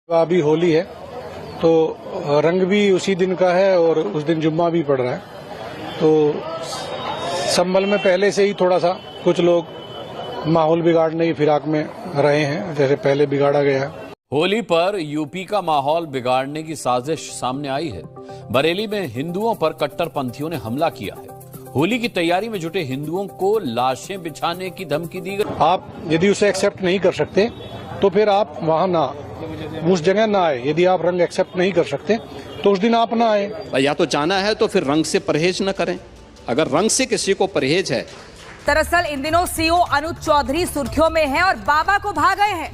अभी होली है तो रंग भी उसी दिन का है और उस दिन जुम्मा भी पड़ रहा है, तो संभल में पहले से ही थोड़ा सा कुछ लोग माहौल बिगाड़ने की फिराक में रहे हैं, जैसे पहले बिगाड़ा गया है। होली पर यूपी का माहौल बिगाड़ने की साजिश सामने आई है। बरेली में हिंदुओं पर कट्टरपंथियों ने हमला किया है। होली की तैयारी में जुटे हिंदुओं को लाशें बिछाने की धमकी दी गई। आप यदि उसे एक्सेप्ट नहीं कर सकते तो फिर आप वहां ना, उस जगह ना आए। यदि आप रंग एक्सेप्ट नहीं कर सकते तो उस दिन आप ना आए। या तो जाना है तो फिर रंग से परहेज न करें, अगर रंग से किसी को परहेज है। दरअसल इन दिनों सीओ अनुज चौधरी सुर्खियों में हैं और बाबा को भा गए हैं।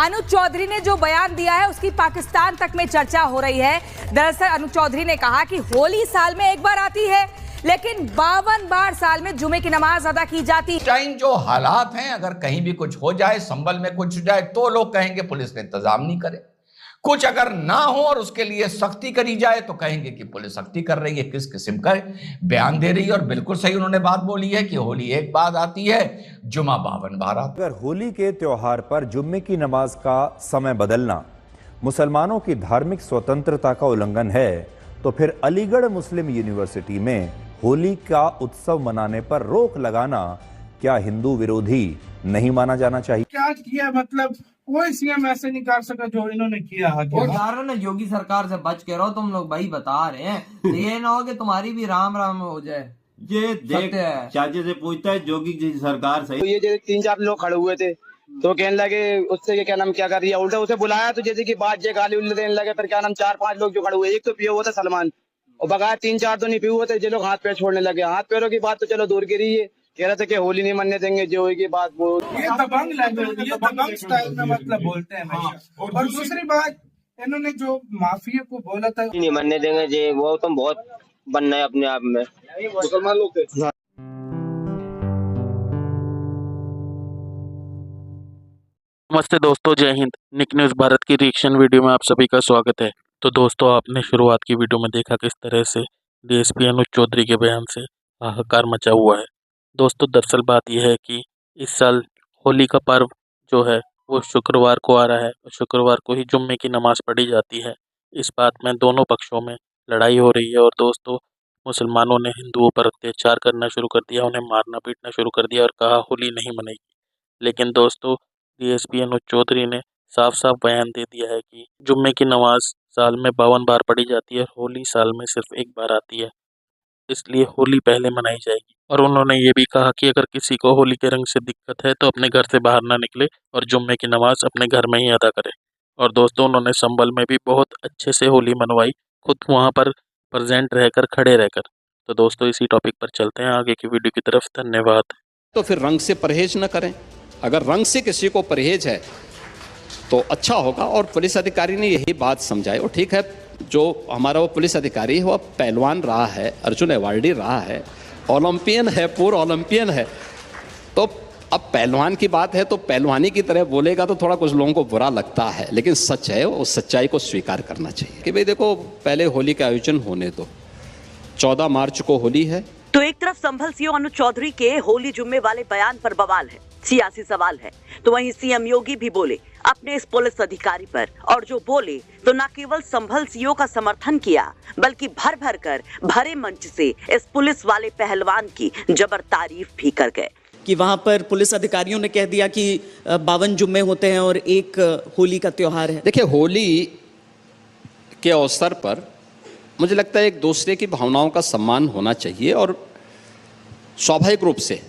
अनुज चौधरी ने जो बयान दिया है उसकी पाकिस्तान तक में चर्चा हो रही है। दरअसल अनुज चौधरी ने कहा कि होली साल में एक बार आती है, लेकिन 52 बार साल में जुमे की नमाज अदा की जाती है। टाइम जो हालात हैं, अगर कहीं भी कुछ हो जाए, संभल में कुछ हो जाए, तो लोग कहेंगे पुलिस ने इंतजाम नहीं करे। कुछ अगर ना हो और उसके लिए सख्ती करी जाए तो कहेंगे कि पुलिस सख्ती कर रही है। किस किस्म का बयान दे रही है। और बिल्कुल सही उन्होंने बात बोली है कि होली एक बार आती है, जुमा 52 बार आता है। अगर होली के त्योहार पर जुम्मे की नमाज का समय बदलना मुसलमानों की धार्मिक स्वतंत्रता का उल्लंघन है, तो फिर अलीगढ़ मुस्लिम यूनिवर्सिटी में होली का उत्सव मनाने पर रोक लगाना क्या हिंदू विरोधी नहीं माना जाना चाहिए? क्या किया, मतलब कोई सीएम ऐसे नहीं कर सका जो इन्होंने किया है। ना योगी सरकार से बच के रहो तुम लोग, भाई बता रहे हैं। तो ये ना हो कि तुम्हारी भी राम राम हो जाए। ये देख चाचे से पूछता है योगी जी सरकार सही। तो ये जैसे 3-4 लोग खड़े हुए थे तो कहने लगे उससे क्या नाम क्या कर रही है, उल्टा उसे बुलाया तो जैसे कि बात जे गाली उल्टे देने लगे। फिर क्या नाम 4-5 लोग जो खड़े हुए, एक तो पियो हुआ था सलमान और बगैर 3-4 तो नहीं पिए हुए थे। जो लोग हाथ पैर छोड़ने लगे, हाथ पैरों की बात तो चलो दूर की रही है, कह रहे थे कि होली नहीं मनने देंगे। जो की बात वो ये दबंग लैंग्वेज, ये दबंग स्टाइल में मतलब बोलते हैं। और दूसरी बात, इन्होंने जो माफिया को बोला था नहीं मनने देंगे, जे वो तुम बहुत बनना है अपने आप में मुसलमान लोग थे। नमस्ते दोस्तों, जय हिंद। निक न्यूज़ भारत की रिएक्शन वीडियो में आप सभी का स्वागत है। तो दोस्तों, आपने शुरुआत की वीडियो में देखा किस तरह से डीएसपी अनुज चौधरी के बयान से हाहाकार मचा हुआ है। दोस्तों, दरअसल बात यह है कि इस साल होली का पर्व जो है वो शुक्रवार को आ रहा है और शुक्रवार को ही जुम्मे की नमाज पढ़ी जाती है। इस बात में दोनों पक्षों में लड़ाई हो रही है और दोस्तों, मुसलमानों ने हिंदुओं पर अत्याचार करना शुरू कर दिया, उन्हें मारना पीटना शुरू कर दिया और कहा होली नहीं मनेगी। लेकिन दोस्तों, डीएसपी अनुज चौधरी ने साफ साफ बयान दे दिया है कि जुम्मे की नमाज साल में 52 बार पढ़ी जाती है, होली साल में सिर्फ एक बार आती है, इसलिए होली पहले मनाई जाएगी। और उन्होंने ये भी कहा कि अगर किसी को होली के रंग से दिक्कत है तो अपने घर से बाहर ना निकले और जुम्मे की नमाज अपने घर में ही अदा करे। और दोस्तों, उन्होंने संभल में भी बहुत अच्छे से होली मनवाई, खुद वहाँ पर प्रेजेंट रहकर, खड़े रहकर। तो दोस्तों, इसी टॉपिक पर चलते हैं आगे की वीडियो की तरफ। धन्यवाद। तो फिर रंग से परहेज न करें, अगर रंग से किसी को परहेज है तो अच्छा होगा। और पुलिस अधिकारी ने यही बात समझाई। और ठीक है, जो हमारा वो पुलिस अधिकारी है वो पहलवान रहा है, अर्जुन अवार्डी रहा है, ओलंपियन है, पूर्व ओलंपियन है। तो अब पहलवान की बात है तो पहलवानी की तरह बोलेगा तो थोड़ा कुछ लोगों को बुरा लगता है, लेकिन सच है, उस सच्चाई को स्वीकार करना चाहिए कि भाई देखो, पहले होली का आयोजन होने दो। 14 मार्च को होली है। तो एक तरफ संभल सीओ अनुज चौधरी के होली जुम्मे वाले बयान पर बवाल है, सियासी सवाल है, तो वहीं सीएम योगी भी बोले अपने इस पुलिस अधिकारी पर। और जो बोले तो न केवल संभल सीओ का समर्थन किया, बल्कि भर भर कर भरे मंच से इस पुलिस वाले पहलवान की जबर तारीफ भी कर गए कि वहां पर पुलिस अधिकारियों ने कह दिया कि 52 जुम्मे होते हैं और एक होली का त्योहार है। देखिए, होली के अवसर पर मुझे लगता है एक दूसरे की भावनाओं का सम्मान होना चाहिए। और स्वाभाविक रूप से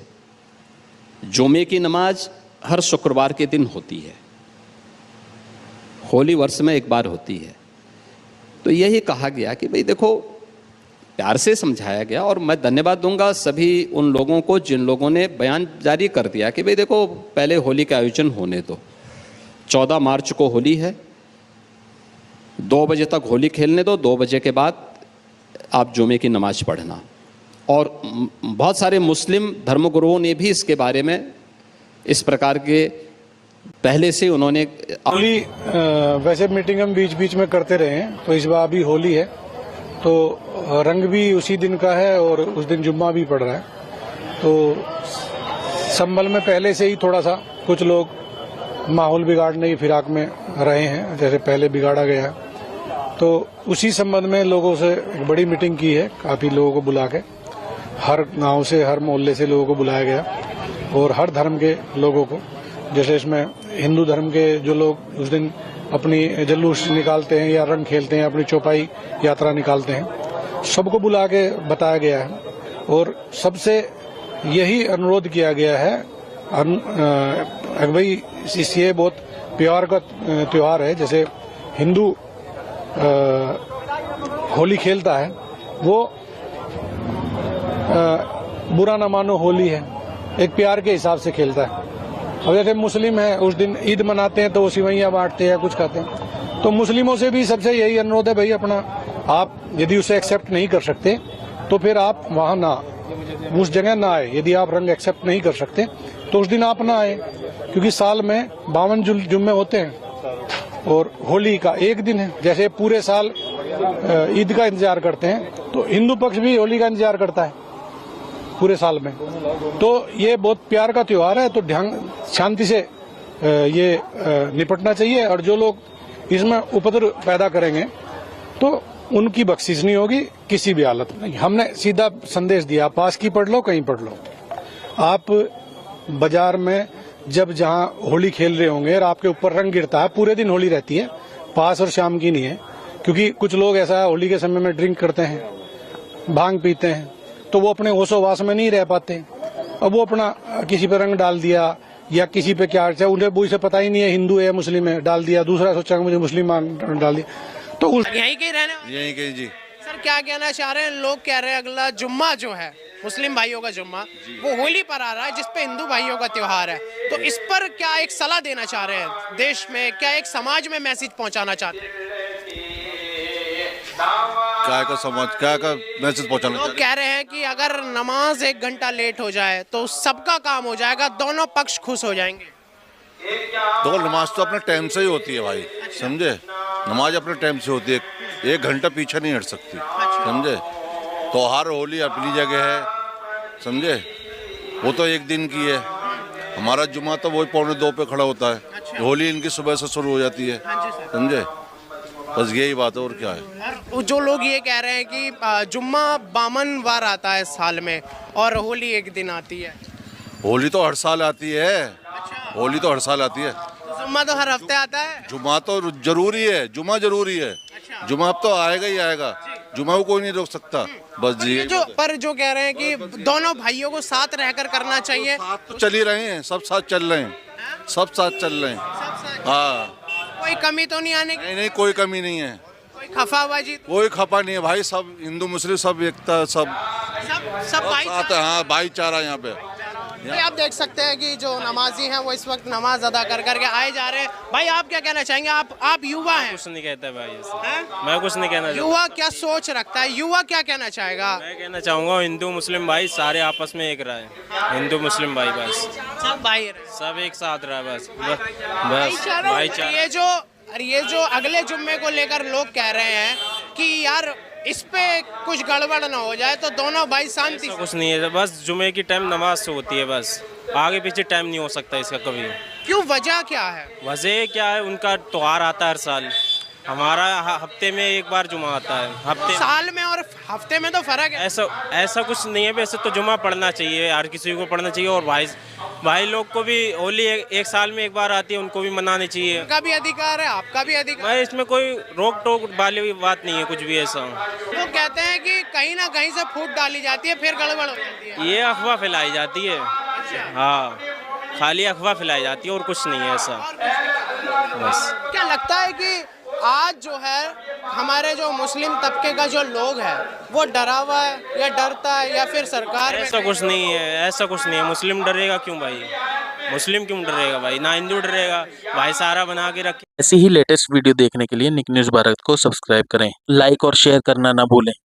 जुमे की नमाज हर शुक्रवार के दिन होती है, होली वर्ष में एक बार होती है। तो यही कहा गया कि भाई देखो, प्यार से समझाया गया। और मैं धन्यवाद दूंगा सभी उन लोगों को जिन लोगों ने बयान जारी कर दिया कि भाई देखो, पहले होली का आयोजन होने दो। 14 मार्च को होली है, 2 बजे तक होली खेलने दो, 2 बजे के बाद आप जुमे की नमाज पढ़ना। और बहुत सारे मुस्लिम धर्मगुरुओं ने भी इसके बारे में इस प्रकार के पहले से उन्होंने होली वैसे मीटिंग हम बीच बीच में करते रहे हैं, तो इस बार अभी होली है तो रंग भी उसी दिन का है और उस दिन जुम्मा भी पड़ रहा है, तो संभल में पहले से ही थोड़ा सा कुछ लोग माहौल बिगाड़ने की फिराक में रहे हैं, जैसे पहले बिगाड़ा गया है। तो उसी संबंध में लोगों से एक बड़ी मीटिंग की है, काफी लोगों को बुला के, हर गांव से, हर मोहल्ले से लोगों को बुलाया गया और हर धर्म के लोगों को। जैसे इसमें हिंदू धर्म के जो लोग उस दिन अपनी जुलूस निकालते हैं या रंग खेलते हैं, अपनी चौपाई यात्रा निकालते हैं, सबको बुला के बताया गया है और सबसे यही अनुरोध किया गया है भाई ये बहुत प्यार का त्योहार है। जैसे हिंदू होली खेलता है, वो बुरा ना मानो होली है, एक प्यार के हिसाब से खेलता है। अब जैसे मुस्लिम है, उस दिन ईद मनाते हैं तो वो सिवैयां बांटते हैं, कुछ खाते हैं। तो मुस्लिमों से भी सबसे यही अनुरोध है भाई, अपना आप यदि उसे एक्सेप्ट नहीं कर सकते तो फिर आप वहां ना, उस जगह ना आए। यदि आप रंग एक्सेप्ट नहीं कर सकते तो उस दिन आप ना आए, क्योंकि साल में 52 जुम्मे होते हैं और होली का एक दिन है। जैसे पूरे साल ईद का इंतजार करते हैं तो हिंदू पक्ष भी होली का इंतजार करता है पूरे साल में। तो ये बहुत प्यार का त्योहार है, तो ध्यान शांति से ये निपटना चाहिए और जो लोग इसमें उपद्रव पैदा करेंगे तो उनकी बख्शिश नहीं होगी किसी भी हालत में। हमने सीधा संदेश दिया, पास की पढ़ लो, कहीं पढ़ लो। आप बाजार में जब जहां होली खेल रहे होंगे और आपके ऊपर रंग गिरता है, पूरे दिन होली रहती है, पास और शाम की नहीं है। क्योंकि कुछ लोग ऐसा होली के समय में ड्रिंक करते हैं, भांग पीते हैं, तो वो अपने होशोवास में नहीं रह पाते। अब वो अपना किसी पे रंग डाल दिया या किसी पे क्या, चाहे उन्हें वो इसे पता ही नहीं है हिंदू है मुस्लिम है, डाल दिया, दूसरा सोचा मुझे मुस्लिम डाल दिया, तो उस यहीं के रहने यहीं के जी। सर क्या कहना चाह रहे हैं? लोग कह रहे हैं अगला जुम्मा जो है मुस्लिम भाइयों का जुम्मा वो होली पर आ रहा है, जिसपे हिंदू भाइयों का त्योहार है, तो इस पर क्या एक सलाह देना चाह रहे हैं? देश में क्या एक समाज में मैसेज पहुंचाना चाहते हैं? क्या का समाज, क्या का मैसेज पहुंचाना? लोग कह रहे हैं कि अगर नमाज 1 घंटा लेट हो जाए तो सबका काम हो जाएगा, दोनों पक्ष खुश हो जाएंगे। देखो नमाज तो अपने टाइम से ही होती है भाई, समझे? नमाज अपने टाइम से होती है, 1 घंटा पीछे नहीं हट सकती, समझे? त्योहार होली अपनी जगह है, समझे? वो तो एक दिन की है। हमारा जुम्मा तो वही 1:45 पे खड़ा होता है। होली इनकी सुबह से शुरू हो जाती है, समझे? बस यही बात है, और क्या है? जो लोग ये कह रहे हैं कि जुम्मा 52 बार आता है साल में और होली एक दिन आती है। होली तो हर साल आती है, होली तो हर साल आती है। जुम्मा तो हर हफ्ते आता है। जुम्मा तो जरूरी है, जुम्मा जरूरी है। जुम्मा अब तो आएगा ही आएगा, जुम्मा को कोई नहीं रोक सकता। बस जी पर जो कह रहे हैं कि दोनों भाइयों को साथ रहकर करना चाहिए। साथ तो चल ही रहे हैं, सब साथ चल रहे हैं, सब साथ चल रहे हैं। हाँ, कोई कमी तो नहीं आने की? नहीं, कोई कमी नहीं है, कोई खफाबाजी? कोई खफा नहीं है भाई, सब हिंदू मुस्लिम सब एकता, सब साथ है। हाँ, भाईचारा यहाँ पे। आप देख सकते हैं कि जो नमाजी हैं वो इस वक्त नमाज अदा कर करके आए जा रहे हैं। भाई आप क्या कहना चाहेंगे? आप युवा हैं। कुछ नहीं कहता भाई, मैं कुछ नहीं कहना। युवा क्या सोच रखता है? युवा क्या कहना चाहेगा? मैं कहना चाहूँगा हिंदू मुस्लिम भाई सारे आपस में एक रहे, हिंदू मुस्लिम भाई बस सब भाई, सब एक साथ रहे, बस भाईचारा। ये जो अगले जुम्मे को लेकर लोग कह रहे हैं कि यार इस पे कुछ गड़बड़ ना हो जाए तो दोनों भाई शांति। कुछ नहीं है, बस जुम्मे की टाइम नमाज से होती है, बस आगे पीछे टाइम नहीं हो सकता इसका कभी। क्यों, वजह क्या है? वजह क्या है? उनका त्योहार आता है हर साल, हमारा हफ्ते में एक बार जुम्मा आता है। हफ्ते साल में और हफ्ते में तो फर्क है। ऐसा कुछ नहीं है, वैसे तो जुम्मा पढ़ना चाहिए, हर किसी को पढ़ना चाहिए। और भाई लोग को भी होली एक साल में एक बार आती है, उनको भी मनानी चाहिए। उनका भी अधिकार है, आपका भी अधिकार। भाई इसमें कोई रोक टोक वाली बात नहीं है, कुछ भी ऐसा। वो कहते हैं कि कहीं ना कहीं से फूट डाली जाती है, फिर गड़बड़ हो जाती है। ये अफवाह फैलाई जाती है। हाँ, खाली अफवाह फैलाई जाती है और कुछ नहीं है ऐसा। बस क्या लगता है कि आज जो है हमारे जो मुस्लिम तबके का जो लोग है वो डरा हुआ है या डरता है या फिर सरकार? ऐसा कुछ नहीं है, ऐसा कुछ नहीं है। मुस्लिम डरेगा क्यों भाई? मुस्लिम क्यों डरेगा भाई? ना हिंदू डरेगा, भाईचारा बना के रखे। ऐसी ही लेटेस्ट वीडियो देखने के लिए निक न्यूज़ भारत को सब्सक्राइब करें, लाइक और शेयर करना ना भूलें।